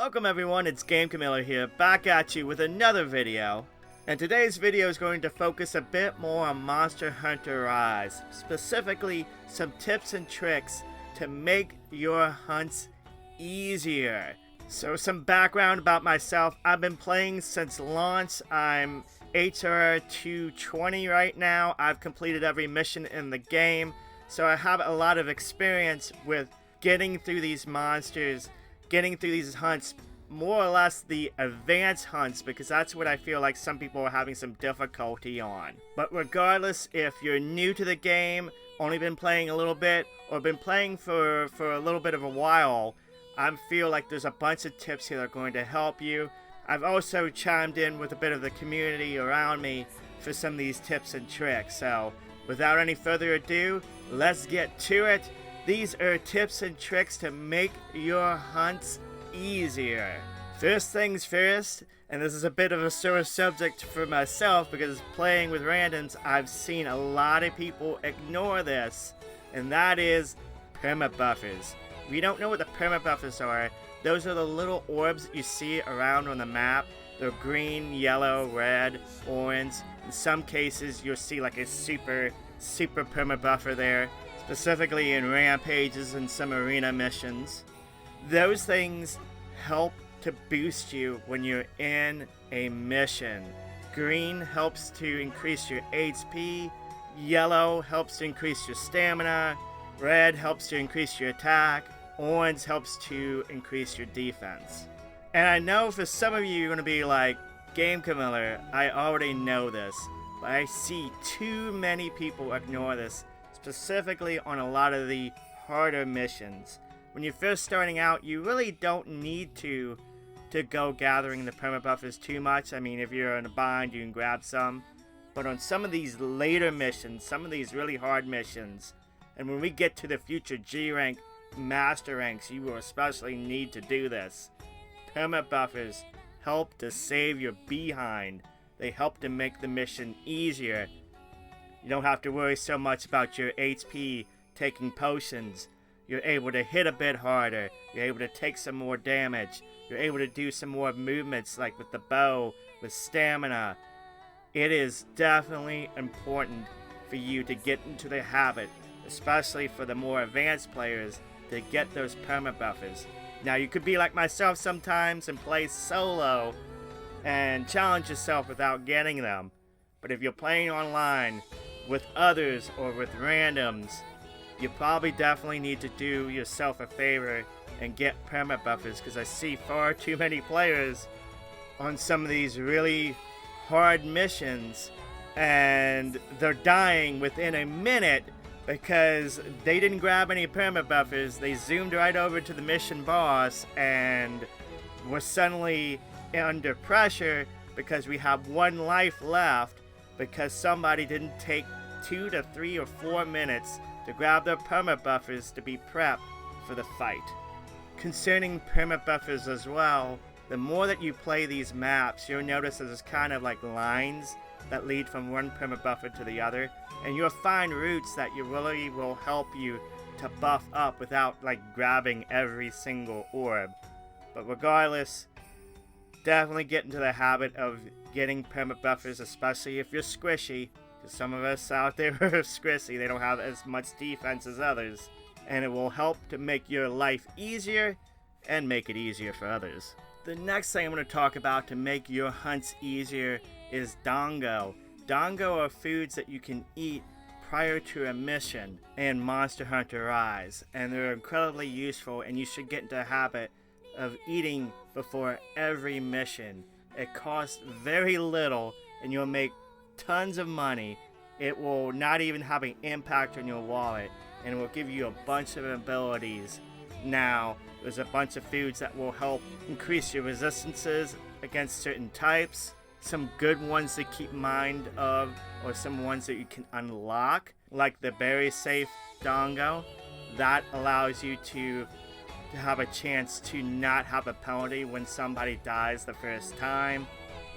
Welcome everyone, it's Game Camilla here, back at you with another video. And today's video is going to focus a bit more on Monster Hunter Rise, specifically some tips and tricks to make your hunts easier. So some background about myself: I've been playing since launch. I'm HR 220 right now. I've completed every mission in the game, so I have a lot of experience with getting through these monsters, getting through these hunts, more or less the advanced hunts, because that's what I feel like some people are having some difficulty on. But regardless, if you're new to the game, only been playing a little bit, or been playing for a little bit of a while, I feel like there's a bunch of tips here that are going to help you. I've also chimed in with a bit of the community around me for some of these tips and tricks. So without any further ado, let's get to it. These are tips and tricks to make your hunts easier. First things first, and this is a bit of a sore subject for myself because playing with randoms, I've seen a lot of people ignore this, and that is Perma Buffers. If you don't know what the Perma Buffers are, those are the little orbs that you see around on the map. They're green, yellow, red, orange. In some cases, you'll see like a super Perma Buffer there, specifically in rampages and some arena missions. Those things help to boost you when you're in a mission. Green helps to increase your HP, yellow helps to increase your stamina, red helps to increase your attack, orange helps to increase your defense. And I know for some of you you're going to be like, Game Camilla, I already know this, but I see too many people ignore this, specifically on a lot of the harder missions. When you're first starting out, you really don't need to go gathering the Perma Buffers too much. I mean, if you're in a bind, you can grab some. But on some of these later missions, some of these really hard missions, and when we get to the future G rank master ranks, you will especially need to do this. Perma Buffers help to save your behind. They help to make the mission easier. You don't have to worry so much about your HP taking potions. You're able to hit a bit harder. You're able to take some more damage. You're able to do some more movements like with the bow, with stamina. It is definitely important for you to get into the habit, especially for the more advanced players, to get those Perma Buffers. Now you could be like myself sometimes and play solo and challenge yourself without getting them. But if you're playing online with others or with randoms, you probably definitely need to do yourself a favor and get Perma Buffers, because I see far too many players on some of these really hard missions and they're dying within a minute because they didn't grab any Perma Buffers. They zoomed right over to the mission boss and were suddenly under pressure because we have one life left because somebody didn't take 2 to 3 or 4 minutes to grab their Perma Buffers to be prepped for the fight. Concerning Perma Buffers as well, the more that you play these maps, you'll notice there's kind of like lines that lead from one Perma Buffer to the other, and you'll find routes that you really will help you to buff up without like grabbing every single orb. But regardless, definitely get into the habit of getting Perma Buffers, especially if you're squishy. Because some of us out there are squishy, they don't have as much defense as others. And it will help to make your life easier and make it easier for others. The next thing I'm going to talk about to make your hunts easier is dango. Dango are foods that you can eat prior to a mission in Monster Hunter Rise. And they're incredibly useful, and you should get into the habit of eating before every mission. It costs very little and you'll make tons of money. It will not even have an impact on your wallet, and it will give you a bunch of abilities. Now, there's a bunch of foods that will help increase your resistances against certain types. Some good ones to keep in mind of, or some ones that you can unlock, like the Berry Safe Dango. That allows you to have a chance to not have a penalty when somebody dies the first time.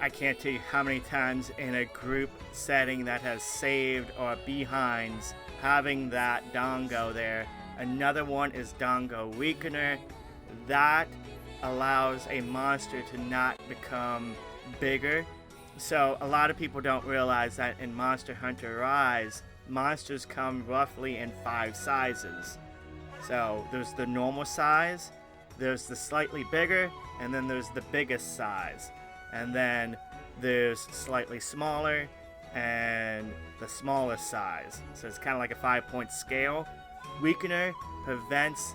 I can't tell you how many times in a group setting that has saved or behinds, having that dango there. Another one is dango weakener. That allows a monster to not become bigger. So a lot of people don't realize that in Monster Hunter Rise, monsters come roughly in 5 sizes. So there's the normal size, there's the slightly bigger, and then there's the biggest size. And then there's slightly smaller and the smallest size. So it's kind of like a 5-point scale. Weakener prevents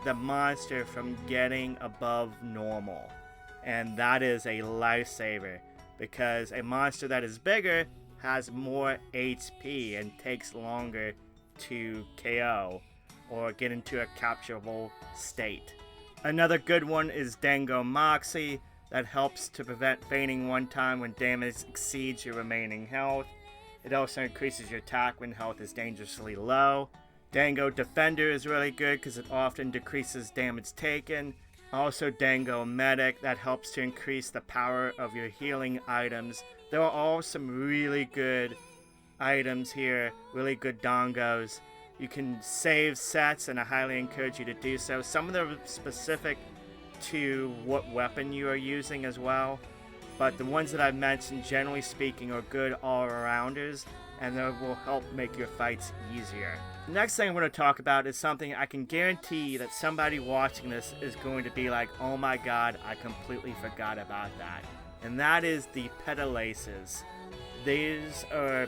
the monster from getting above normal. And that is a lifesaver, because a monster that is bigger has more HP and takes longer to KO or get into a capturable state. Another good one is Dango Moxie, that helps to prevent fainting one time when damage exceeds your remaining health. It also increases your attack when health is dangerously low. Dango Defender is really good because it often decreases damage taken. Also Dango Medic, that helps to increase the power of your healing items. There are all some really good items here, really good dongos. You can save sets, and I highly encourage you to do so. Some of them are specific to what weapon you are using as well, but the ones that I've mentioned, generally speaking, are good all-arounders, and they will help make your fights easier. The next thing I'm going to talk about is something I can guarantee that somebody watching this is going to be like, oh my god, I completely forgot about that. And that is the Petalaces. These are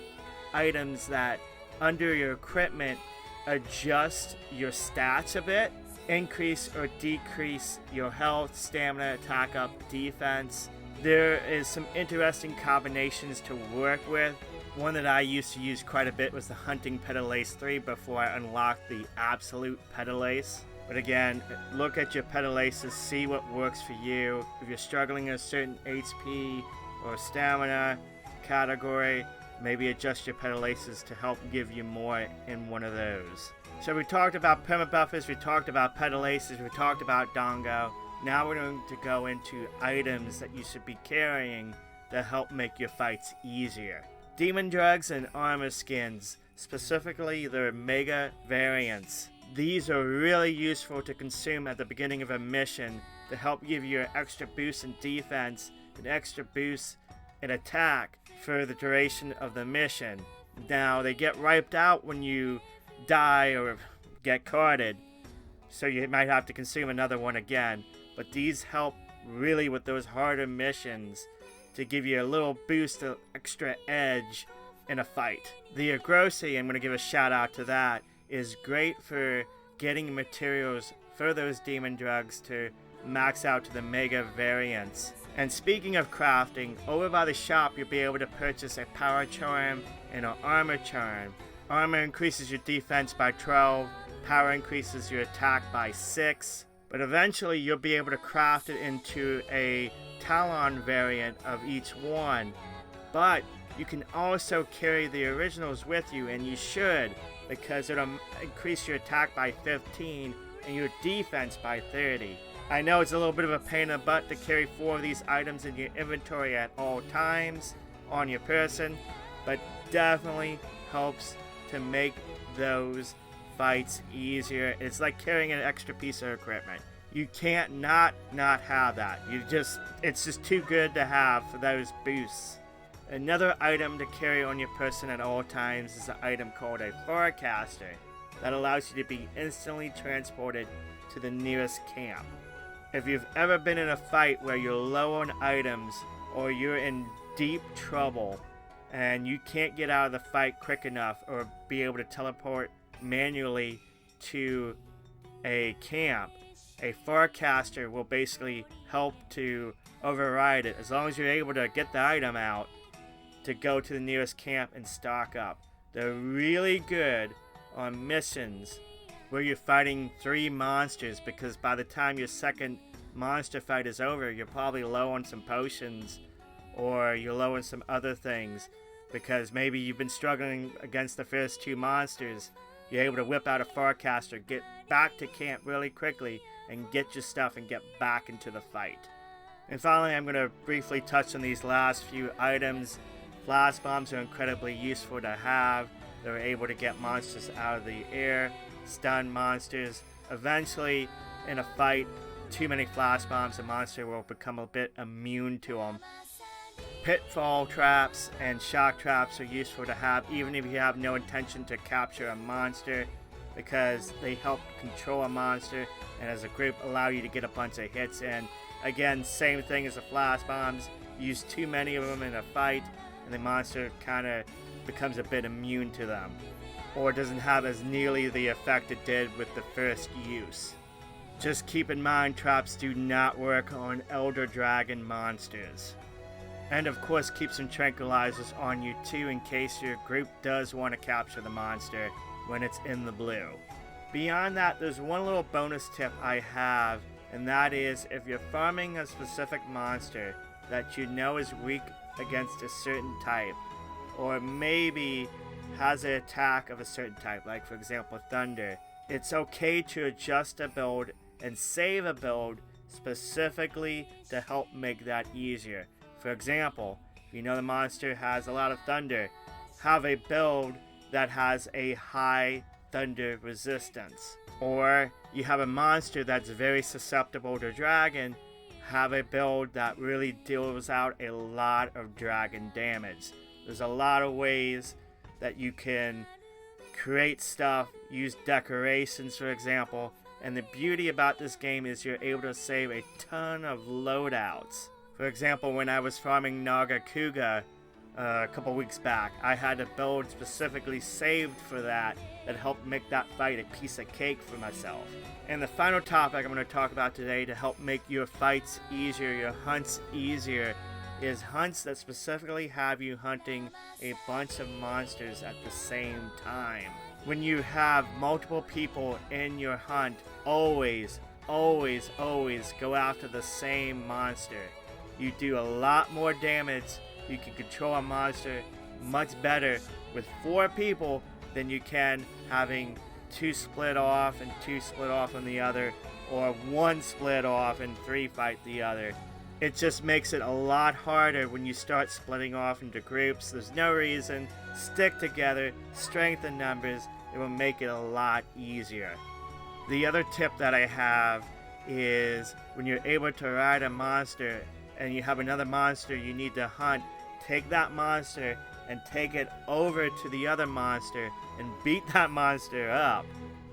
items that, under your equipment, adjust your stats a bit, increase or decrease your health, stamina, attack up, defense. There is some interesting combinations to work with. One that I used to use quite a bit was the Hunting Petalace 3 before I unlocked the Absolute Petalace. But again, look at your Petalaces, see what works for you. If you're struggling in a certain HP or stamina category, maybe adjust your Petalaces to help give you more in one of those. So we talked about Perma Buffers, we talked about Petalaces, we talked about Dango. Now we're going to go into items that you should be carrying to help make your fights easier. Demon Drugs and Armor Skins, specifically their Mega variants. These are really useful to consume at the beginning of a mission to help give you an extra boost in defense, an extra boost in attack for the duration of the mission. Now, they get wiped out when you die or get carded, so you might have to consume another one again, but these help really with those harder missions to give you a little boost of extra edge in a fight. The Agrosie, I'm going to give a shout out to that, is great for getting materials for those demon drugs to max out to the Mega variants. And speaking of crafting, over by the shop you'll be able to purchase a Power Charm and an Armor Charm. Armor increases your defense by 12, power increases your attack by 6, but eventually you'll be able to craft it into a Talon variant of each one. But you can also carry the originals with you, and you should, because it'll increase your attack by 15 and your defense by 30. I know it's a little bit of a pain in the butt to carry 4 of these items in your inventory at all times on your person, but definitely helps to make those fights easier. It's like carrying an extra piece of equipment. You can't not have that. It's just too good to have for those boosts. Another item to carry on your person at all times is an item called a Forecaster that allows you to be instantly transported to the nearest camp. If you've ever been in a fight where you're low on items or you're in deep trouble and you can't get out of the fight quick enough or be able to teleport manually to a camp, a Forecaster will basically help to override it as long as you're able to get the item out to go to the nearest camp and stock up. They're really good on missions where you're fighting 3 monsters, because by the time your second monster fight is over, you're probably low on some potions or you're low on some other things, because maybe you've been struggling against the first 2 monsters. You're able to whip out a Forecaster, get back to camp really quickly, and get your stuff and get back into the fight. And finally, I'm going to briefly touch on these last few items. Flash bombs are incredibly useful to have. They're able to get monsters out of the air, stun monsters, eventually in a fight too many flash bombs, the monster will become a bit immune to them. Pitfall traps and shock traps are useful to have even if you have no intention to capture a monster, because they help control a monster and as a group allow you to get a bunch of hits in. Again, same thing as the flash bombs. Use too many of them in a fight and the monster kind of becomes a bit immune to them, or doesn't have as nearly the effect it did with the first use. Just keep in mind, traps do not work on Elder Dragon monsters. And of course, keep some tranquilizers on you too in case your group does want to capture the monster when it's in the blue. Beyond that, there's one little bonus tip I have, and that is if you're farming a specific monster that you know is weak against a certain type, or maybe has an attack of a certain type, like for example Thunder, it's okay to adjust a build and save a build specifically to help make that easier. For example, if you know the monster has a lot of Thunder, have a build that has a high Thunder resistance. Or you have a monster that's very susceptible to Dragon, have a build that really deals out a lot of Dragon damage. There's a lot of ways that you can create stuff, use decorations for example, and the beauty about this game is you're able to save a ton of loadouts. For example, when I was farming Nagakuga a couple weeks back, I had a build specifically saved for that helped make that fight a piece of cake for myself. And the final topic I'm going to talk about today to help make your fights easier, your hunts easier, is hunts that specifically have you hunting a bunch of monsters at the same time. When you have multiple people in your hunt, always go after the same monster. You do a lot more damage. You can control a monster much better with 4 people than you can having 2 split off and 2 split off on the other, or 1 split off and 3 fight the other. It just makes it a lot harder when you start splitting off into groups. There's no reason. Stick together, strength in numbers. It will make it a lot easier. The other tip that I have is when you're able to ride a monster and you have another monster you need to hunt, take that monster and take it over to the other monster and beat that monster up.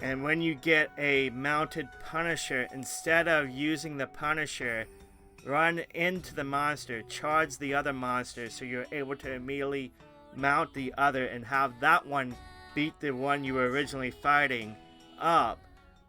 And when you get a mounted Punisher, instead of using the Punisher, run into the monster, charge the other monster so you're able to immediately mount the other and have that one beat the one you were originally fighting up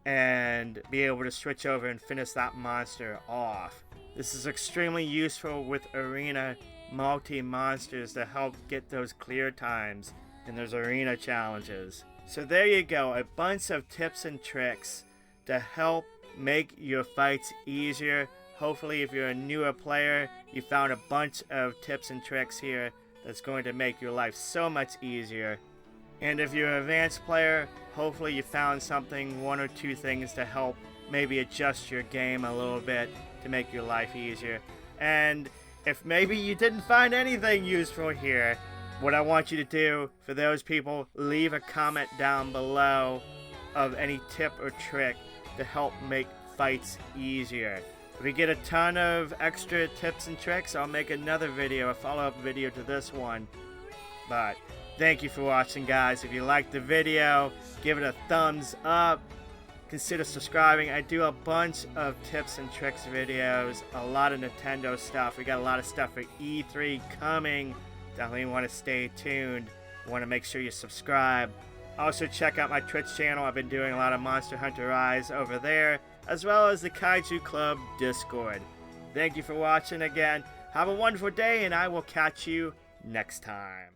and be able to switch over and finish that monster off. This is extremely useful with arena multi-monsters to help get those clear times in those arena challenges. So there you go, a bunch of tips and tricks to help make your fights easier. Hopefully if you're a newer player, you found a bunch of tips and tricks here that's going to make your life so much easier. And if you're an advanced player, hopefully you found something, 1 or 2 things to help maybe adjust your game a little bit to make your life easier. And if maybe you didn't find anything useful here, what I want you to do for those people, leave a comment down below of any tip or trick to help make fights easier. If we get a ton of extra tips and tricks, I'll make another video, a follow-up video to this one. But thank you for watching, guys. If you liked the video, give it a thumbs up. Consider subscribing. I do a bunch of tips and tricks videos, a lot of Nintendo stuff. We got a lot of stuff for E3 coming. Definitely want to stay tuned. Want to make sure you subscribe. Also check out my Twitch channel. I've been doing a lot of Monster Hunter Rise over there, as well as the Kaiju Club Discord. Thank you for watching again. Have a wonderful day, and I will catch you next time.